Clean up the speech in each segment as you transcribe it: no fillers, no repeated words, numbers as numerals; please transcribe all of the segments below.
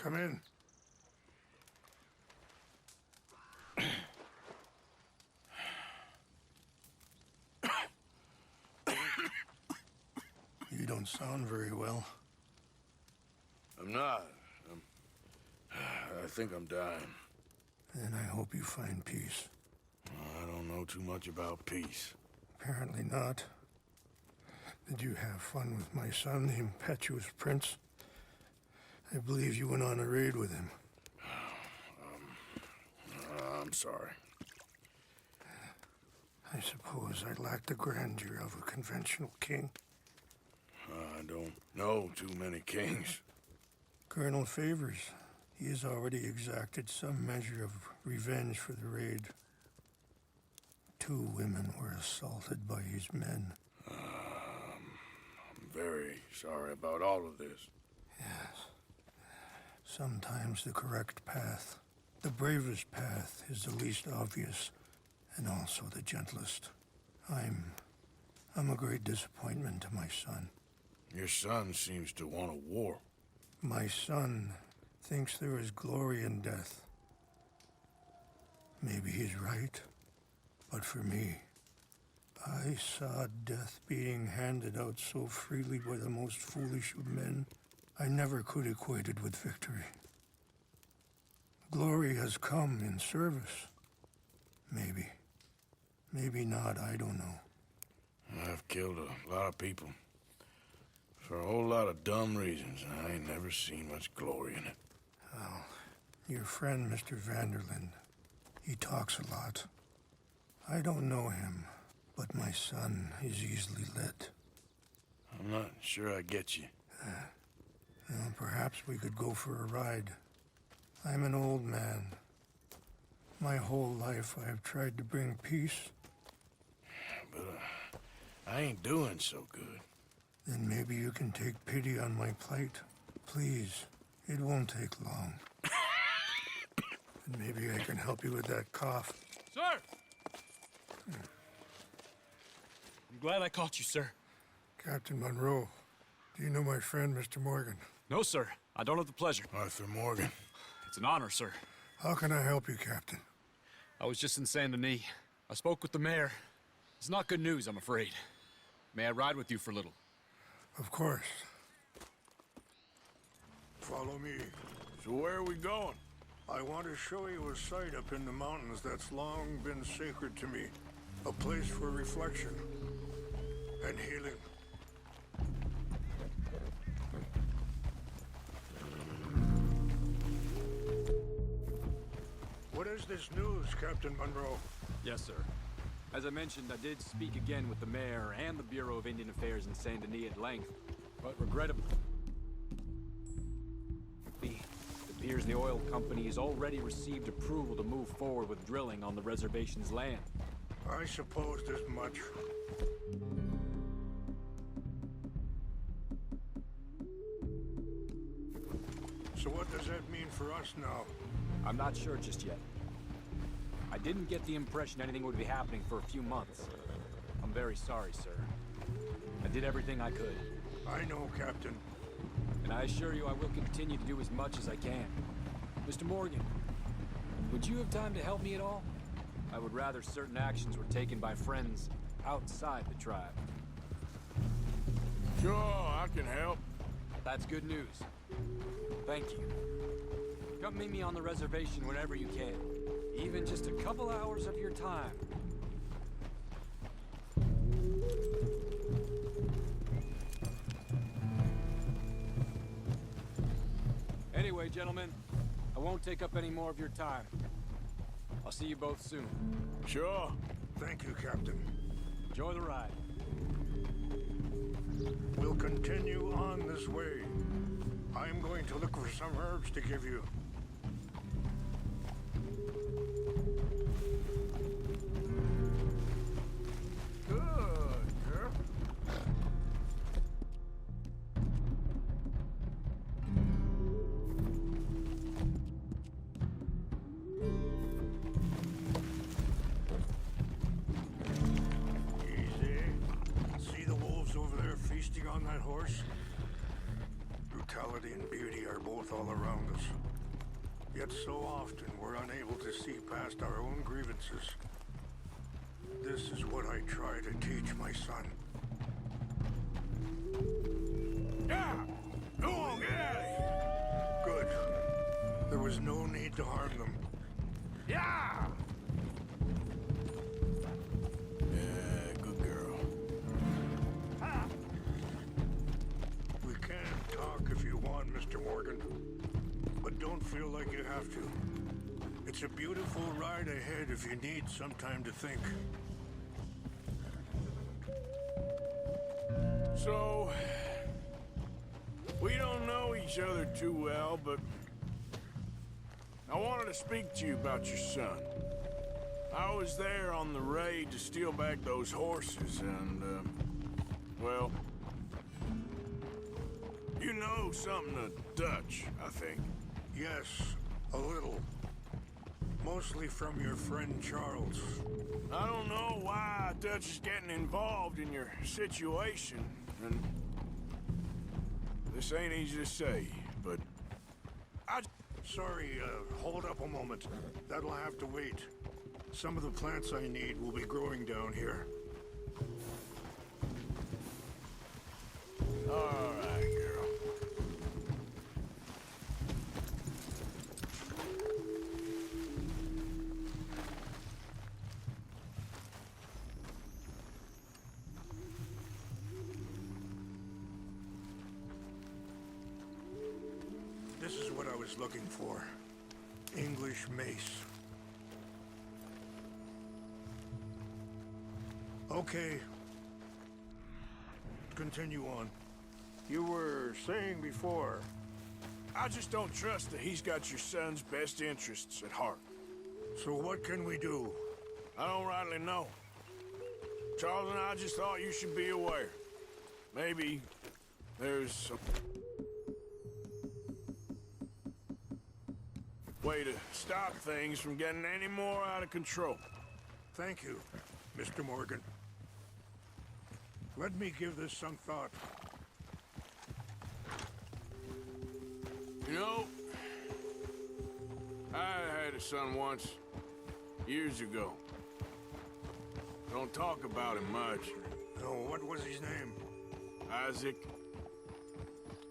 Come in. You don't sound very well. I'm not. I think I'm dying. And I hope you find peace. I don't know too much about peace. Apparently not. Did you have fun with my son, the impetuous prince? I believe you went on a raid with him. I'm sorry. I suppose I lack the grandeur of a conventional king. I don't know too many kings. Colonel Favors, he has already exacted some measure of revenge for the raid. 2 women were assaulted by his men. I'm very sorry about all of this. Yes. Sometimes the correct path, the bravest path, is the least obvious, and also the gentlest. I'm a great disappointment to my son. Your son seems to want a war. My son thinks there is glory in death. Maybe he's right, but for me, I saw death being handed out so freely by the most foolish of men, I never could equate it with victory. Glory has come in service. Maybe. Maybe not, I don't know. I've killed a lot of people. For a whole lot of dumb reasons, and I ain't never seen much glory in it. Well, your friend, Mr. Vanderlyn, he talks a lot. I don't know him, but my son is easily led. I'm not sure I get you. Well, perhaps we could go for a ride. I'm an old man. My whole life I have tried to bring peace. But I ain't doing so good. Then maybe you can take pity on my plight. Please, it won't take long. And maybe I can help you with that cough. Sir! I'm glad I caught you, sir. Captain Monroe, do you know my friend, Mr. Morgan? No, sir. I don't have the pleasure. Arthur Morgan. It's an honor, sir. How can I help you, Captain? I was just in Saint Denis. I spoke with the mayor. It's not good news, I'm afraid. May I ride with you for a little? Of course. Follow me. So where are we going? I want to show you a site up in the mountains that's long been sacred to me. A place for reflection and healing. What is this news, Captain Monroe? Yes, sir. As I mentioned, I did speak again with the mayor and the Bureau of Indian Affairs in Saint Denis at length, but regrettably, it appears the oil company has already received approval to move forward with drilling on the reservation's land. I supposed as much. So what does that mean for us now? I'm not sure just yet. I didn't get the impression anything would be happening for a few months. I'm very sorry, sir. I did everything I could. I know, Captain. And I assure you I will continue to do as much as I can. Mr. Morgan, would you have time to help me at all? I would rather certain actions were taken by friends outside the tribe. Sure, I can help. That's good news. Thank you. Come meet me on the reservation whenever you can. Even just a couple hours of your time. Anyway, gentlemen, I won't take up any more of your time. I'll see you both soon. Sure. Thank you, Captain. Enjoy the ride. We'll continue on this way. I'm going to look for some herbs to give you. Good, girl. Easy. See the wolves over there feasting on that horse? vitality and beauty are both all around us. Yet so often we're unable to see past our own grievances. This is what I try to teach my son. Yeah! Go on, get out of here! Good. There was no need to harm them. Yeah! Yeah, good girl. We can talk if you want, Mr. Morgan. But don't feel like you have to. It's a beautiful ride ahead if you need some time to think. So, we don't know each other too well, but I wanted to speak to you about your son. I was there on the raid to steal back those horses, and, well, you know something of Dutch, I think. Yes, a little. Mostly from your friend Charles. I don't know why Dutch is getting involved in your situation, and this ain't easy to say, but Sorry, hold up a moment. That'll have to wait. Some of the plants I need will be growing down here. All right, girl. This is what I was looking for. English mace. Okay. Continue on. You were saying before. I just don't trust that he's got your son's best interests at heart. So what can we do? I don't rightly know. Charles and I just thought you should be aware. Maybe there's a way to stop things from getting any more out of control. Thank you, Mr. Morgan. Let me give this some thought. You know, I had a son once, years ago. Don't talk about him much. Oh, what was his name? Isaac.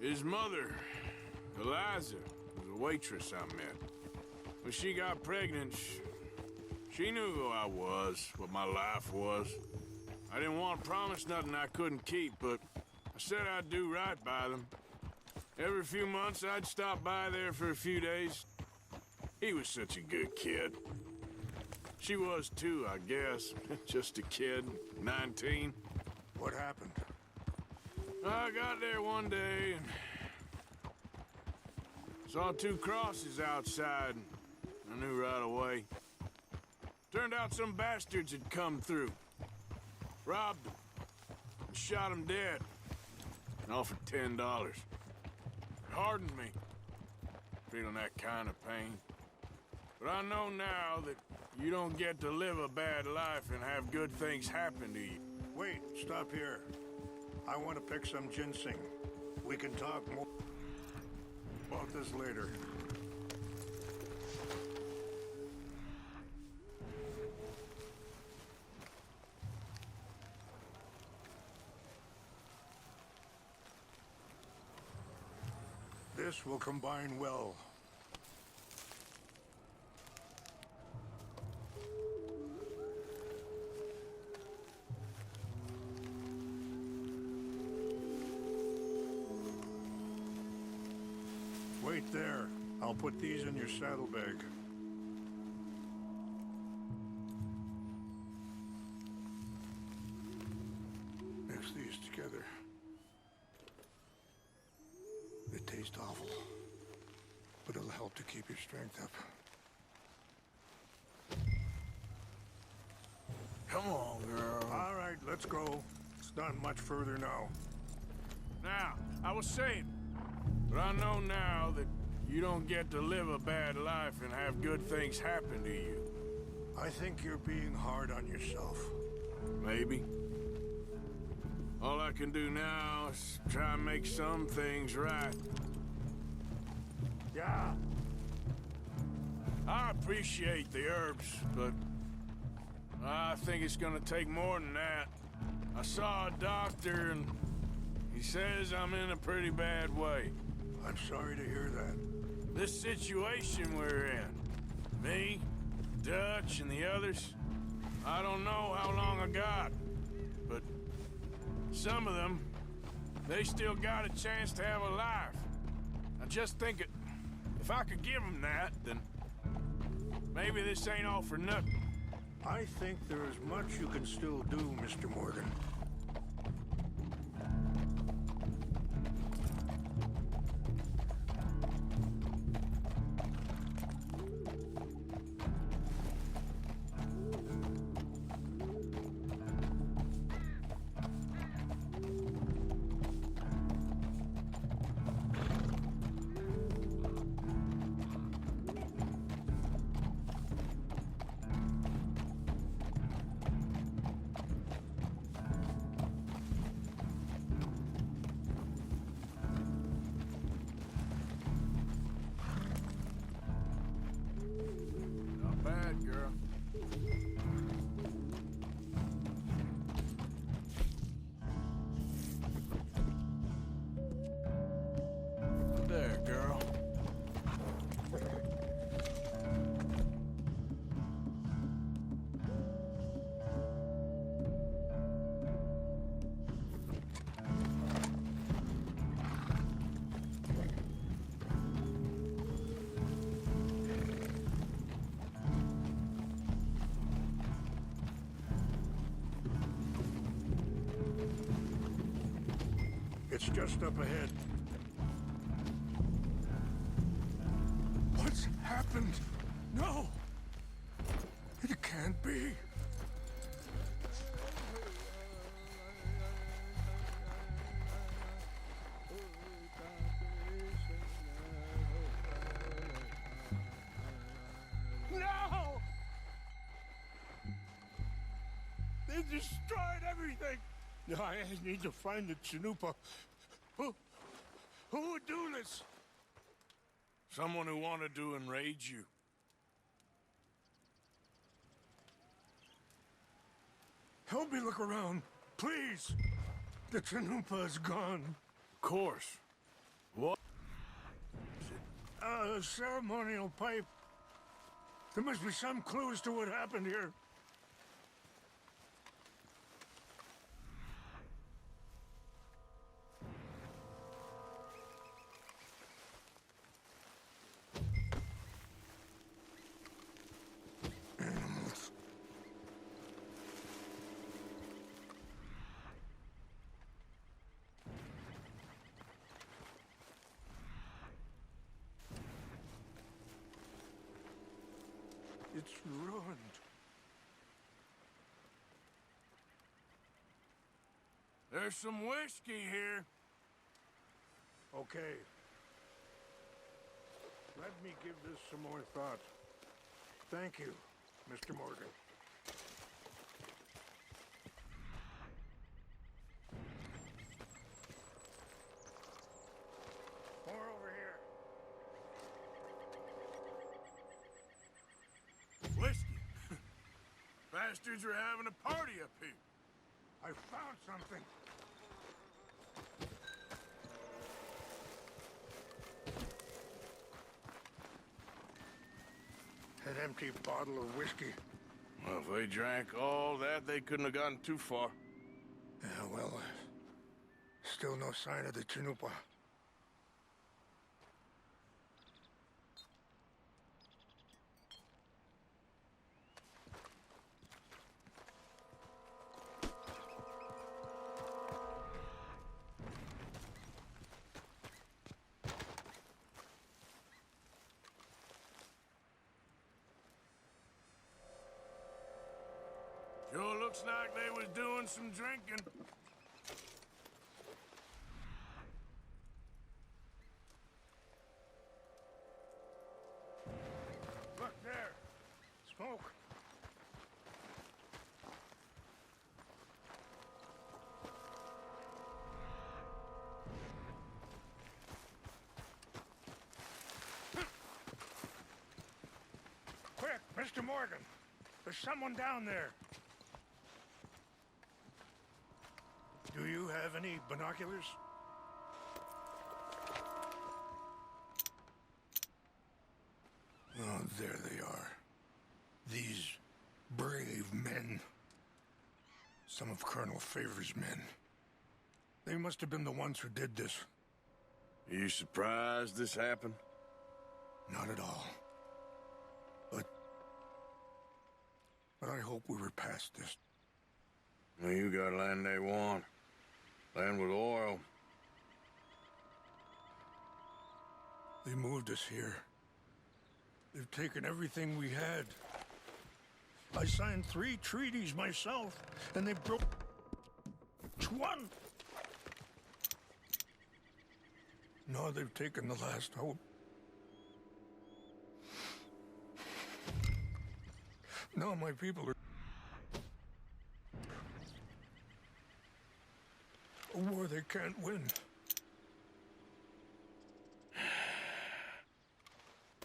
His mother, Eliza, was a waitress I met. When she got pregnant, she knew who I was, what my life was. I didn't want to promise nothing I couldn't keep, but I said I'd do right by them. Every few months, I'd stop by there for a few days. He was such a good kid. She was too, I guess. Just a kid, 19. What happened? I got there one day and saw two crosses outside. I knew right away. Turned out some bastards had come through. Robbed them. And shot them dead. And offered $10. It hardened me. Feeling that kind of pain. But I know now that you don't get to live a bad life and have good things happen to you. Wait, stop here. I want to pick some ginseng. We can talk more about this later. This will combine well. Wait there. I'll put these in your saddlebag. Mix these together. They taste awful, but it'll help to keep your strength up. Come on, girl. All right, let's go. It's not much further now. Now, I was saying, but I know now that you don't get to live a bad life and have good things happen to you. I think you're being hard on yourself. Maybe. All I can do now is try and make some things right. Yeah. I appreciate the herbs, but I think it's gonna take more than that. I saw a doctor and he says I'm in a pretty bad way. I'm sorry to hear that. This situation we're in, me, Dutch, and the others, I don't know how long I got, but some of them, they still got a chance to have a life. I just think if I could give them that, then maybe this ain't all for nothing. I think there is much you can still do, Mr. Morgan. Not bad, girl. There, girl. It's just up ahead. What's happened? No! It can't be. No! They destroyed everything! No, I need to find the Chanupa. Who would do this? Someone who wanted to enrage you. Help me look around, please. The Chanupa is gone. Of course. What? A ceremonial pipe. There must be some clues to what happened here. Animals. It's ruined. There's some whiskey here. Okay. Let me give this some more thought. Thank you, Mr. Morgan. More over here. Whiskey. Bastards are having a party up here. I found something. An empty bottle of whiskey. Well, if they drank all that, they couldn't have gotten too far. Yeah, well, still no sign of the Chanupa. Sure looks like they was doing some drinking. Look there. Smoke. Morgan, there's someone down there. Do you have any binoculars? Oh, there they are. These brave men. Some of Colonel Favor's men. They must have been the ones who did this. Are you surprised this happened? Not at all. But I hope we were past this. Well, you got land they want. Land with oil. They moved us here. They've taken everything we had. I signed 3 treaties myself, and they broke each one. Now they've taken the last hope. Now my people are... a war they can't win.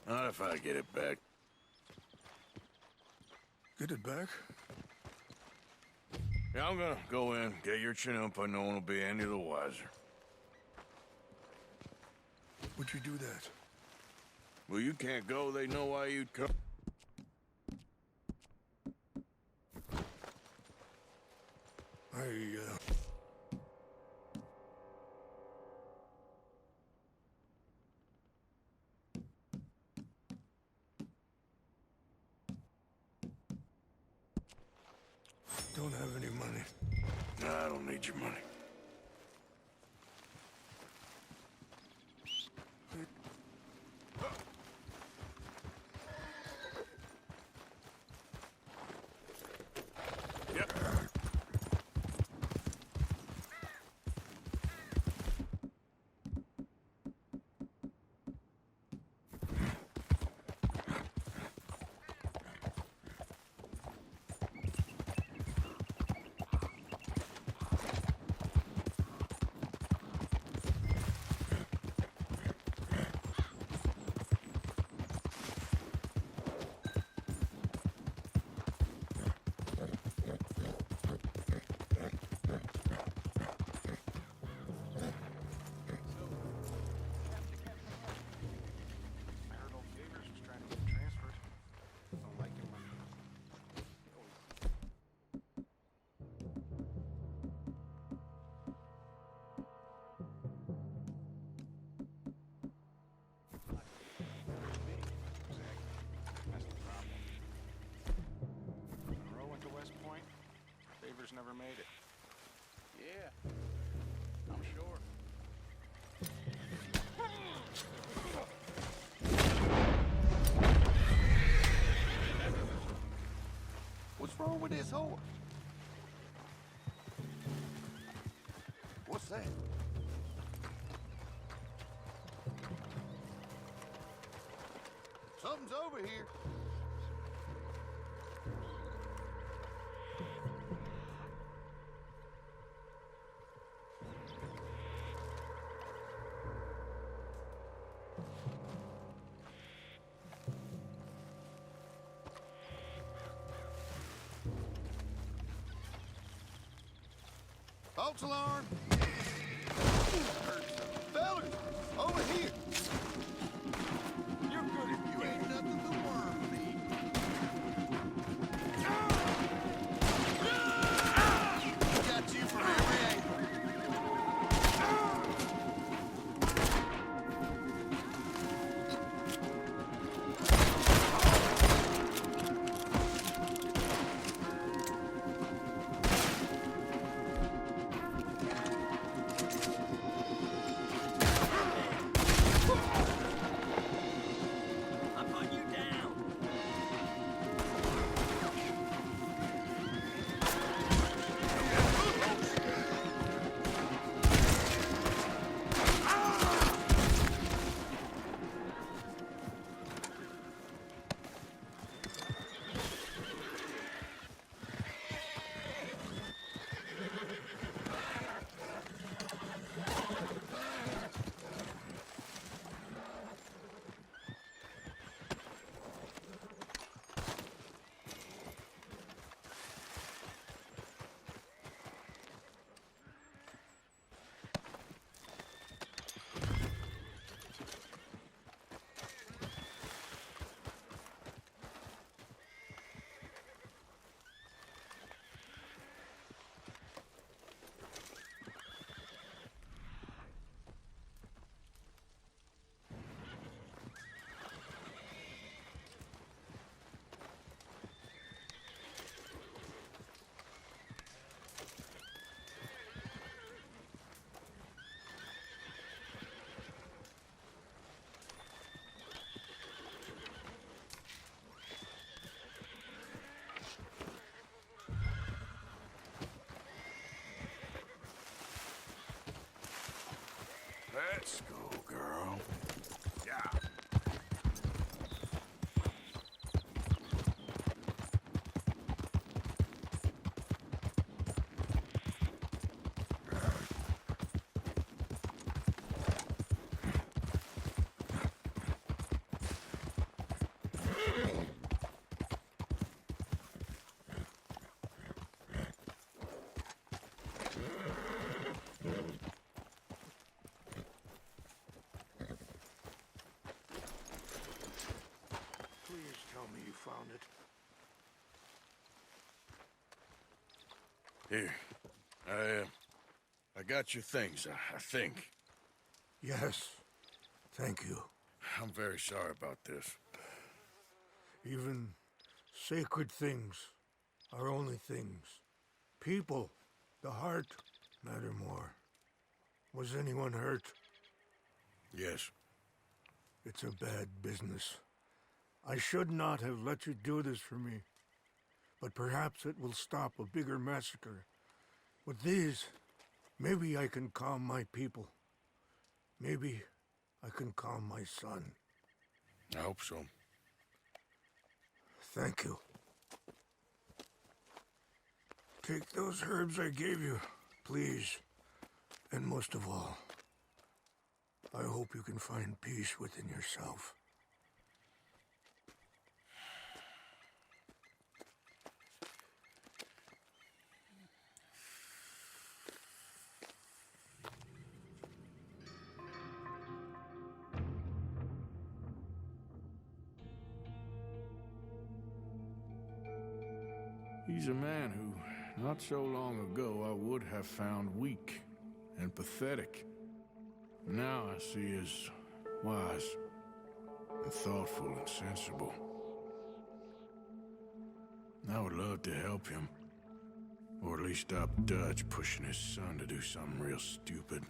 Not if I get it back. Get it back? Yeah, I'm gonna go in, get your Chinook, but no one will be any the wiser. Would you do that? Well, you can't go, they know why you'd come. Don't have any money. Nah, I don't need your money. Yep. Never made it. Yeah, I'm sure. What's wrong with this horse? What's that? Something's over here. False alarm! Fellas, over here! You're good if you ain't nothing the worm need. Got you from every angle. Let's go, girl. Yeah. Please tell me you found it. Here. I got your things, I think. Yes. Thank you. I'm very sorry about this. Even sacred things are only things. People, the heart, matter more. Was anyone hurt? Yes. It's a bad business. I should not have let you do this for me. But perhaps it will stop a bigger massacre. With these, maybe I can calm my people. Maybe I can calm my son. I hope so. Thank you. Take those herbs I gave you, please. And most of all, I hope you can find peace within yourself. He's a man who, not so long ago, I would have found weak and pathetic. Now I see as wise and thoughtful and sensible. I would love to help him. Or at least stop Dutch pushing his son to do something real stupid.